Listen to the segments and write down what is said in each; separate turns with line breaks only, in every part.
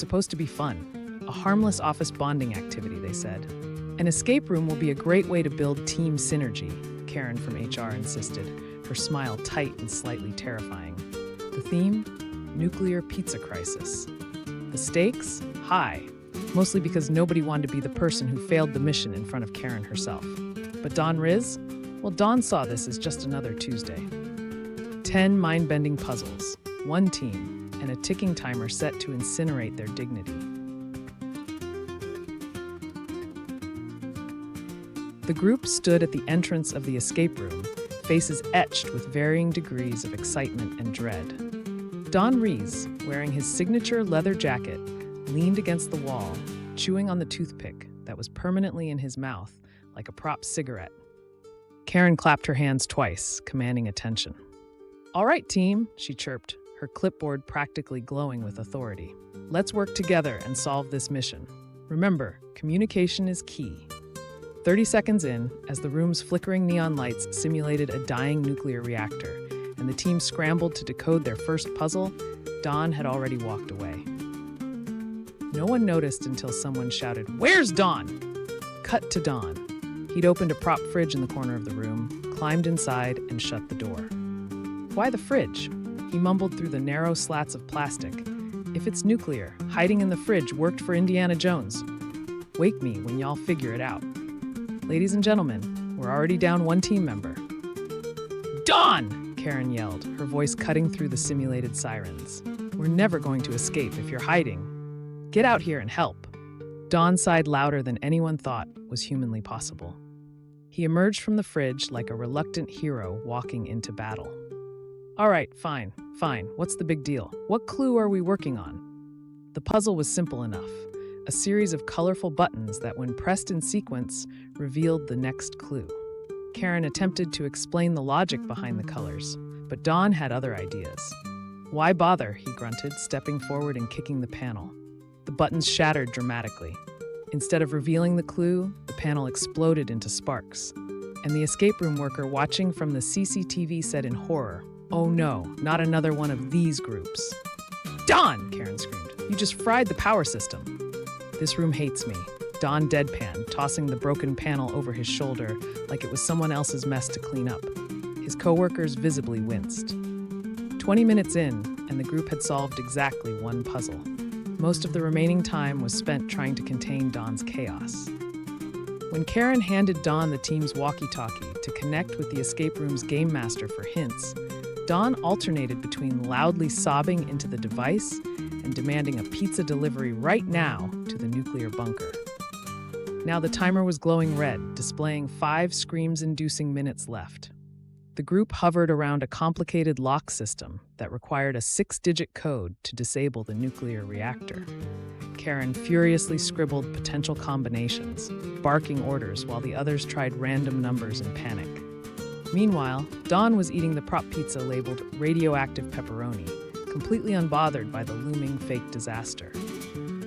supposed to be fun, a harmless office bonding activity, they said. An escape room will be a great way to build team synergy, Karen from HR insisted, her smile tight and slightly terrifying. The theme? Nuclear pizza crisis. The stakes? High, mostly because nobody wanted to be the person who failed the mission in front of Karen herself. But Dawn Riz? Well, Dawn saw this as just another Tuesday. 10 mind-bending puzzles, one team, and a ticking timer set to incinerate their dignity. The group stood at the entrance of the escape room, faces etched with varying degrees of excitement and dread. Don Rees, wearing his signature leather jacket, leaned against the wall, chewing on the toothpick that was permanently in his mouth like a prop cigarette. Karen clapped her hands twice, commanding attention. "All right, team," she chirped, her clipboard practically glowing with authority. "Let's work together and solve this mission. Remember, communication is key." 30 seconds in, as the room's flickering neon lights simulated a dying nuclear reactor, and the team scrambled to decode their first puzzle, Don had already walked away. No one noticed until someone shouted, "Where's Don?" Cut to Don. He'd opened a prop fridge in the corner of the room, climbed inside, and shut the door. "Why the fridge?" He mumbled through the narrow slats of plastic. "If it's nuclear, hiding in the fridge worked for Indiana Jones. Wake me when y'all figure it out." Ladies and gentlemen, we're already down one team member. "Don!" Karen yelled, her voice cutting through the simulated sirens. "We're never going to escape if you're hiding. Get out here and help." Don sighed louder than anyone thought was humanly possible. He emerged from the fridge like a reluctant hero walking into battle. "All right, fine. What's the big deal? What clue are we working on?" The puzzle was simple enough. A series of colorful buttons that, when pressed in sequence, revealed the next clue. Karen attempted to explain the logic behind the colors, but Don had other ideas. "Why bother?" he grunted, stepping forward and kicking the panel. The buttons shattered dramatically. Instead of revealing the clue, the panel exploded into sparks. And the escape room worker watching from the CCTV said in horror, "Oh no, not another one of these groups." "Don!" Karen screamed. "You just fried the power system." "This room hates me," Don deadpanned, tossing the broken panel over his shoulder like it was someone else's mess to clean up. His coworkers visibly winced. 20 minutes in, and the group had solved exactly one puzzle. Most of the remaining time was spent trying to contain Don's chaos. When Karen handed Don the team's walkie-talkie to connect with the escape room's game master for hints, Don alternated between loudly sobbing into the device and demanding a pizza delivery right now to the nuclear bunker. Now the timer was glowing red, displaying 5 screams-inducing minutes left. The group hovered around a complicated lock system that required a 6-digit code to disable the nuclear reactor. Karen furiously scribbled potential combinations, barking orders while the others tried random numbers in panic. Meanwhile, Don was eating the prop pizza labeled radioactive pepperoni, completely unbothered by the looming fake disaster.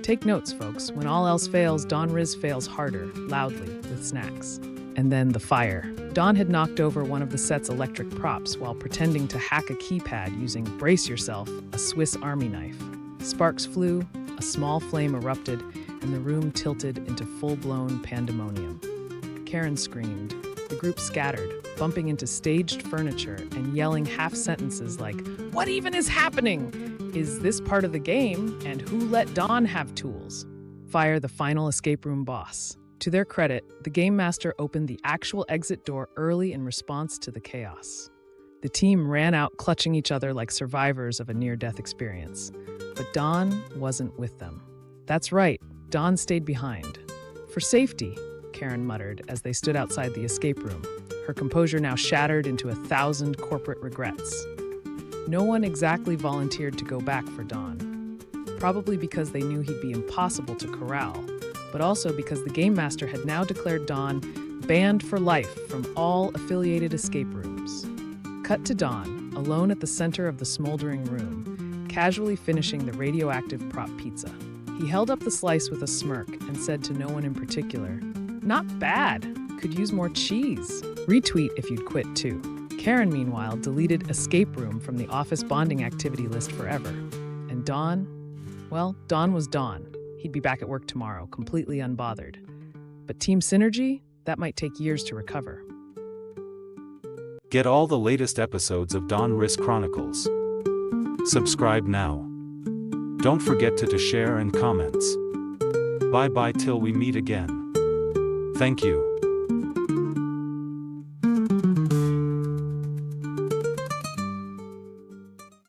Take notes, folks. When all else fails, Don Riz fails harder, loudly, with snacks. And then the fire. Don had knocked over one of the set's electric props while pretending to hack a keypad using, brace yourself, a Swiss Army knife. Sparks flew, a small flame erupted, and the room tilted into full-blown pandemonium. Karen screamed. The group scattered, bumping into staged furniture and yelling half-sentences like, "What even is happening? Is this part of the game? And who let Don have tools?" Fire the final escape room boss. To their credit, the game master opened the actual exit door early in response to the chaos. The team ran out clutching each other like survivors of a near-death experience. But Don wasn't with them. That's right, Don stayed behind. "For safety," Karen muttered as they stood outside the escape room, her composure now shattered into 1,000 corporate regrets. No one exactly volunteered to go back for Don, probably because they knew he'd be impossible to corral, but also because the game master had now declared Don banned for life from all affiliated escape rooms. Cut to Don, alone at the center of the smoldering room, casually finishing the radioactive prop pizza. He held up the slice with a smirk and said to no one in particular, "Not bad. Could use more cheese. Retweet if you'd quit too." Karen, meanwhile, deleted escape room from the office bonding activity list forever. And Don, Well, Don was Don. He'd be back at work tomorrow, completely unbothered. But team synergy? That might take years to recover.
Get all the latest episodes of Don Risk Chronicles. Subscribe now. Don't forget to share and comments. Bye bye till we meet again. Thank you.